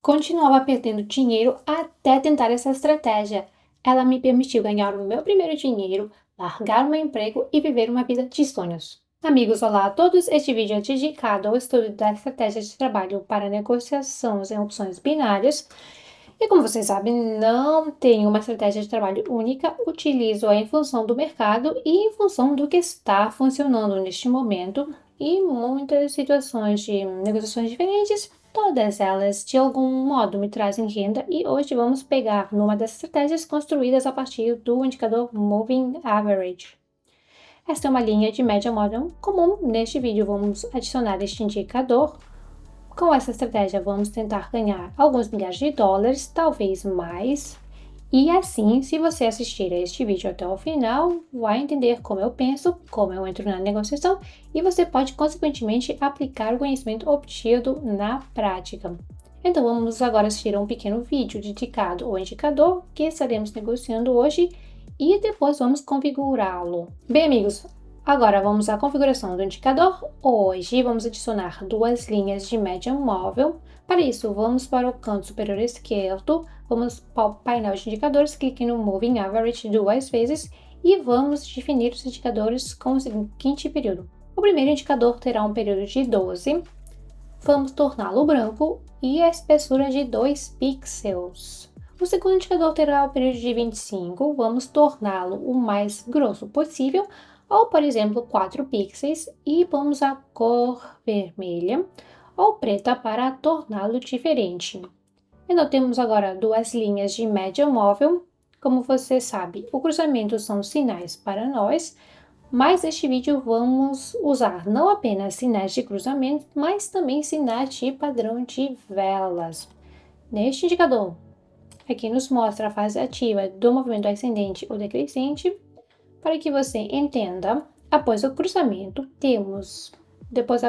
Continuava perdendo dinheiro até tentar essa estratégia. Ela me permitiu ganhar o meu primeiro dinheiro, largar o meu emprego e viver uma vida de sonhos. Amigos, olá a todos! Este vídeo é dedicado ao estudo da estratégia de trabalho para negociações em opções binárias. E como vocês sabem, não tenho uma estratégia de trabalho única, utilizo-a em função do mercado e em função do que está funcionando neste momento e muitas situações de negociações diferentes. Todas elas, de algum modo, me trazem renda e hoje vamos pegar numa das estratégias construídas a partir do indicador Moving Average. Esta é uma linha de média móvel comum. Neste vídeo vamos adicionar este indicador. Com essa estratégia vamos tentar ganhar alguns milhares de dólares, talvez mais. E assim, se você assistir a este vídeo até o final, vai entender como eu penso, como eu entro na negociação e você pode, consequentemente, aplicar o conhecimento obtido na prática. Então, vamos agora assistir a um pequeno vídeo dedicado ao indicador que estaremos negociando hoje e depois vamos configurá-lo. Bem, amigos, agora vamos à configuração do indicador. Hoje vamos adicionar duas linhas de média móvel. Para isso, vamos para o canto superior esquerdo, vamos para o painel de indicadores, clique no Moving Average duas vezes e vamos definir os indicadores com o seguinte período. O primeiro indicador terá um período de 12, vamos torná-lo branco e a espessura de 2 pixels. O segundo indicador terá o período de 25, vamos torná-lo o mais grosso possível, ou por exemplo 4 pixels, e vamos a cor vermelha ou preta para torná-lo diferente. E nós temos agora duas linhas de média móvel. Como você sabe, o cruzamento são sinais para nós, mas neste vídeo vamos usar não apenas sinais de cruzamento, mas também sinais de padrão de velas. Neste indicador, aqui nos mostra a fase ativa do movimento ascendente ou decrescente. Para que você entenda, após o cruzamento, temos, depois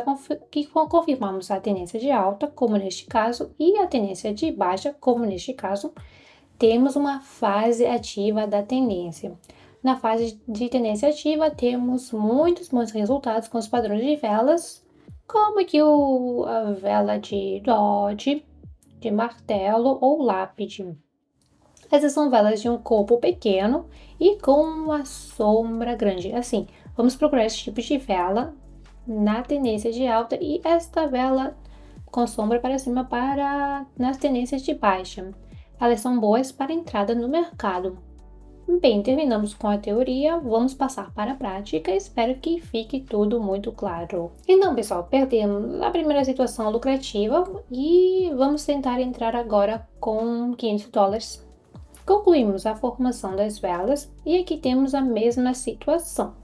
que confirmamos a tendência de alta, como neste caso, e a tendência de baixa, como neste caso, temos uma fase ativa da tendência. Na fase de tendência ativa, temos muitos bons resultados com os padrões de velas, como aqui a vela de Dodge, de martelo ou lápide. Essas são velas de um corpo pequeno e com uma sombra grande. Assim, vamos procurar esse tipo de vela na tendência de alta e esta vela com sombra para cima nas tendências de baixa. Elas são boas para entrada no mercado. Bem, terminamos com a teoria, vamos passar para a prática. Espero que fique tudo muito claro. Então, pessoal, perdemos a primeira situação lucrativa e vamos tentar entrar agora com 500 dólares. Concluímos a formação das velas e aqui temos a mesma situação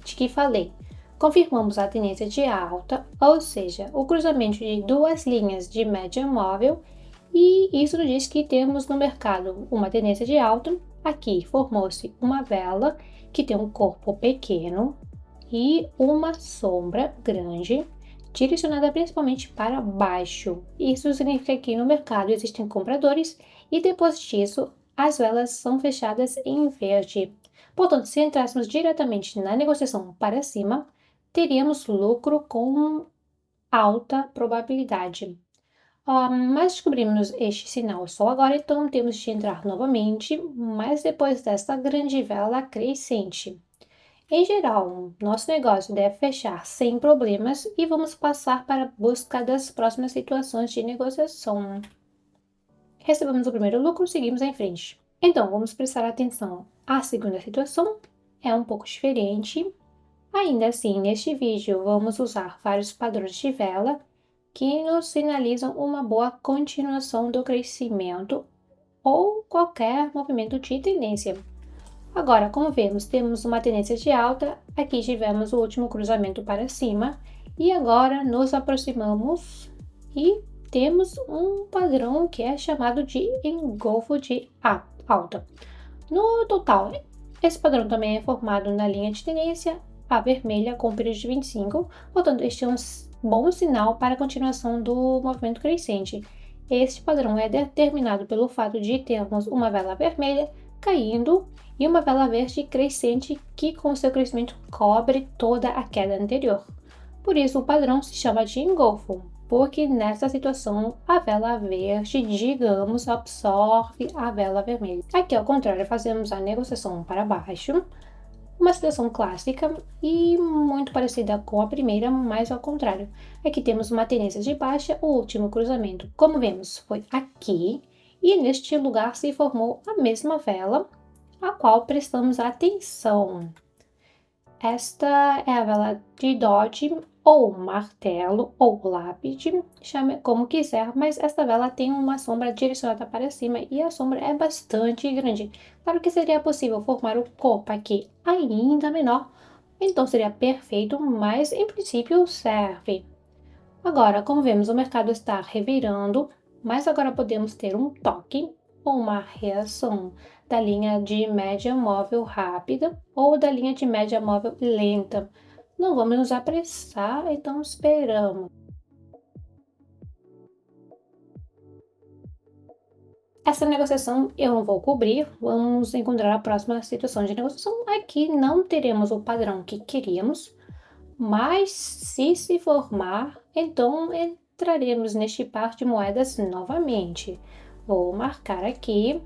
de que falei. Confirmamos a tendência de alta, ou seja, o cruzamento de duas linhas de média móvel, e isso nos diz que temos no mercado uma tendência de alta. Aqui formou-se uma vela que tem um corpo pequeno e uma sombra grande, direcionada principalmente para baixo. Isso significa que no mercado existem compradores e depois disso as velas são fechadas em verde. Portanto, se entrássemos diretamente na negociação para cima, teríamos lucro com alta probabilidade. Mas descobrimos este sinal só agora, então temos de entrar novamente, mas depois desta grande vela crescente. Em geral, nosso negócio deve fechar sem problemas e vamos passar para a busca das próximas situações de negociação. Recebemos o primeiro lucro, seguimos em frente. Então, vamos prestar atenção à segunda situação, é um pouco diferente. Ainda assim, neste vídeo, vamos usar vários padrões de vela que nos sinalizam uma boa continuação do crescimento ou qualquer movimento de tendência. Agora, como vemos, temos uma tendência de alta, aqui tivemos o último cruzamento para cima e agora nos aproximamos e temos um padrão que é chamado de engolfo de alta. No total, esse padrão também é formado na linha de tendência, a vermelha com período de 25, portanto, este é um bom sinal para a continuação do movimento crescente. Este padrão é determinado pelo fato de termos uma vela vermelha caindo e uma vela verde crescente que com seu crescimento cobre toda a queda anterior. Por isso o padrão se chama de engolfo. porque nessa situação a vela verde, digamos, absorve a vela vermelha. Aqui, ao contrário, fazemos a negociação para baixo, uma situação clássica e muito parecida com a primeira, mas ao contrário. Aqui temos uma tendência de baixa, o último cruzamento, como vemos, foi aqui, e neste lugar se formou a mesma vela, a qual prestamos atenção. Esta é a vela de Dodge, ou martelo, ou lápide, chame como quiser, mas esta vela tem uma sombra direcionada para cima e a sombra é bastante grande. Claro que seria possível formar o corpo aqui ainda menor, então seria perfeito, mas em princípio serve. Agora, como vemos, o mercado está revirando, mas agora podemos ter um toque ou uma reação da linha de média móvel rápida ou da linha de média móvel lenta. Não vamos nos apressar, então esperamos. Essa negociação eu não vou cobrir, vamos encontrar a próxima situação de negociação. Aqui não teremos o padrão que queríamos, mas se formar, então entraremos neste par de moedas novamente. Vou marcar aqui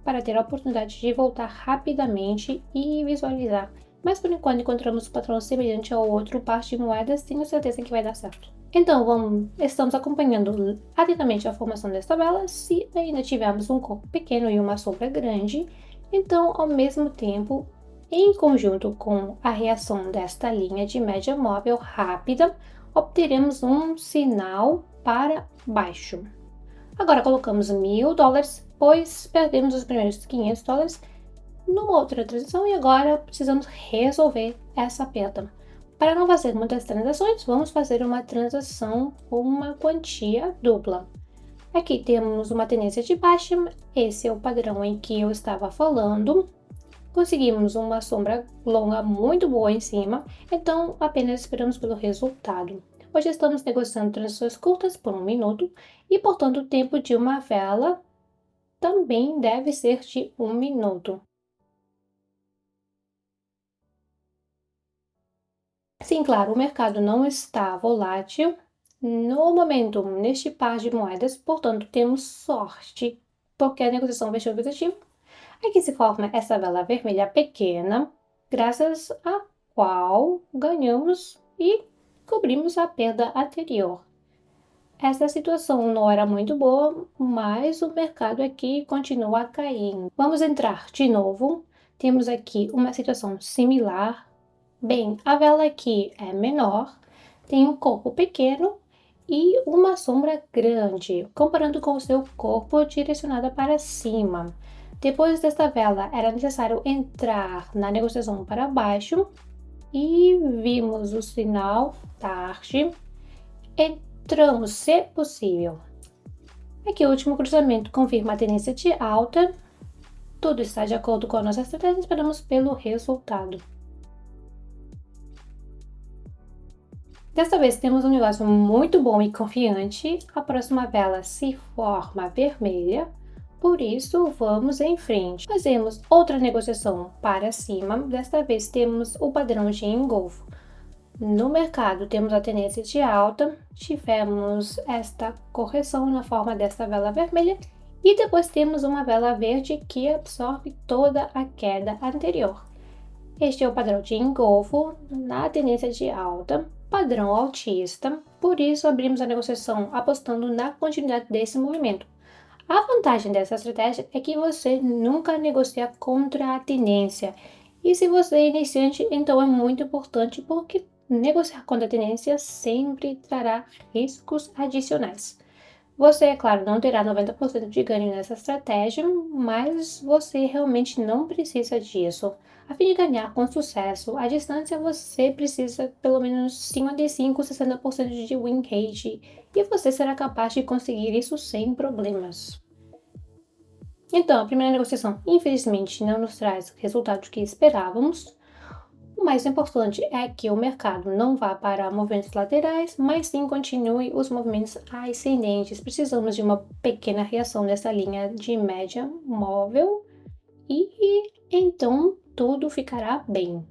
para ter a oportunidade de voltar rapidamente e visualizar. Mas por enquanto encontramos um padrão semelhante ao outro par de moedas, tenho certeza que vai dar certo. Então estamos acompanhando atentamente a formação desta vela. Se ainda tivermos um corpo pequeno e uma sombra grande, então ao mesmo tempo, em conjunto com a reação desta linha de média móvel rápida, obteremos um sinal para baixo. Agora colocamos $1.000, pois perdemos os primeiros $500 numa outra transação e agora precisamos resolver essa perda. Para não fazer muitas transações, vamos fazer uma transação com uma quantia dupla. Aqui temos uma tendência de baixa, esse é o padrão em que eu estava falando. Conseguimos uma sombra longa muito boa em cima, então apenas esperamos pelo resultado. Hoje estamos negociando transações curtas por 1 minuto e, portanto, o tempo de uma vela também deve ser de 1 minuto. Sim, claro, o mercado não está volátil no momento, neste par de moedas, portanto, temos sorte, porque a negociação fechou positivo. Aqui se forma essa vela vermelha pequena, graças à qual ganhamos e cobrimos a perda anterior. Essa situação não era muito boa, mas o mercado aqui continua caindo. Vamos entrar de novo. Temos aqui uma situação similar. Bem, a vela aqui é menor, tem um corpo pequeno e uma sombra grande, comparando com o seu corpo direcionada para cima. Depois desta vela, era necessário entrar na negociação para baixo e vimos o sinal tarde. Entramos, se possível. Aqui o último cruzamento confirma a tendência de alta. Tudo está de acordo com a nossa estratégia, esperamos pelo resultado. Desta vez temos um negócio muito bom e confiante. A próxima vela se forma vermelha, por isso vamos em frente. Fazemos outra negociação para cima. Desta vez temos o padrão de engolfo. No mercado temos a tendência de alta, tivemos esta correção na forma desta vela vermelha e depois temos uma vela verde que absorve toda a queda anterior. Este é o padrão de engolfo na tendência de alta, padrão altista, por isso abrimos a negociação apostando na continuidade desse movimento. A vantagem dessa estratégia é que você nunca negocia contra a tendência. E se você é iniciante, então é muito importante porque negociar contra a tendência sempre trará riscos adicionais. Você, é claro, não terá 90% de ganho nessa estratégia, mas você realmente não precisa disso. A fim de ganhar com sucesso à distância, você precisa pelo menos 55, 60% de win rate e você será capaz de conseguir isso sem problemas. Então, a primeira negociação, infelizmente, não nos traz o resultado que esperávamos. O mais importante é que o mercado não vá para movimentos laterais, mas sim continue os movimentos ascendentes. Precisamos de uma pequena reação nessa linha de média móvel e então tudo ficará bem.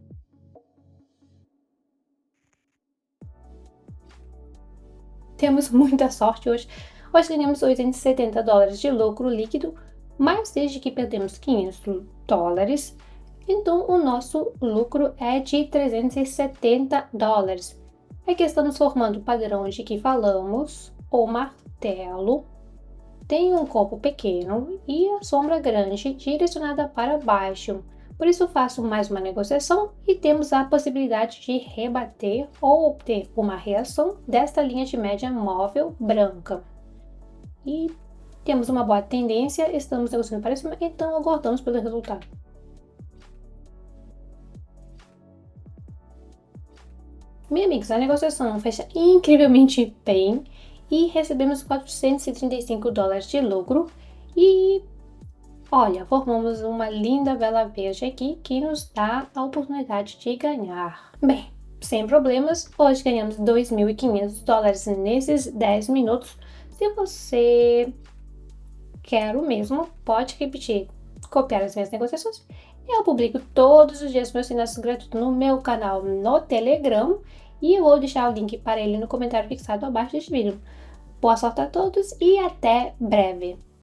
Temos muita sorte hoje. Hoje ganhamos $870 de lucro líquido, mas desde que perdemos $500, então o nosso lucro é de $370. Aqui estamos formando o padrão de que falamos. O martelo tem um corpo pequeno e a sombra grande direcionada para baixo. Por isso faço mais uma negociação e temos a possibilidade de rebater ou obter uma reação desta linha de média móvel branca. E temos uma boa tendência, estamos negociando para cima, então aguardamos pelo resultado. Meus amigos, a negociação fecha incrivelmente bem e recebemos $435 de lucro e olha, formamos uma linda vela verde aqui que nos dá a oportunidade de ganhar. Bem, sem problemas, hoje ganhamos $2.500 nesses 10 minutos. Se você quer o mesmo, pode repetir, copiar as minhas negociações. Eu publico todos os dias meus sinais gratuitos no meu canal no Telegram e eu vou deixar o link para ele no comentário fixado abaixo deste vídeo. Boa sorte a todos e até breve!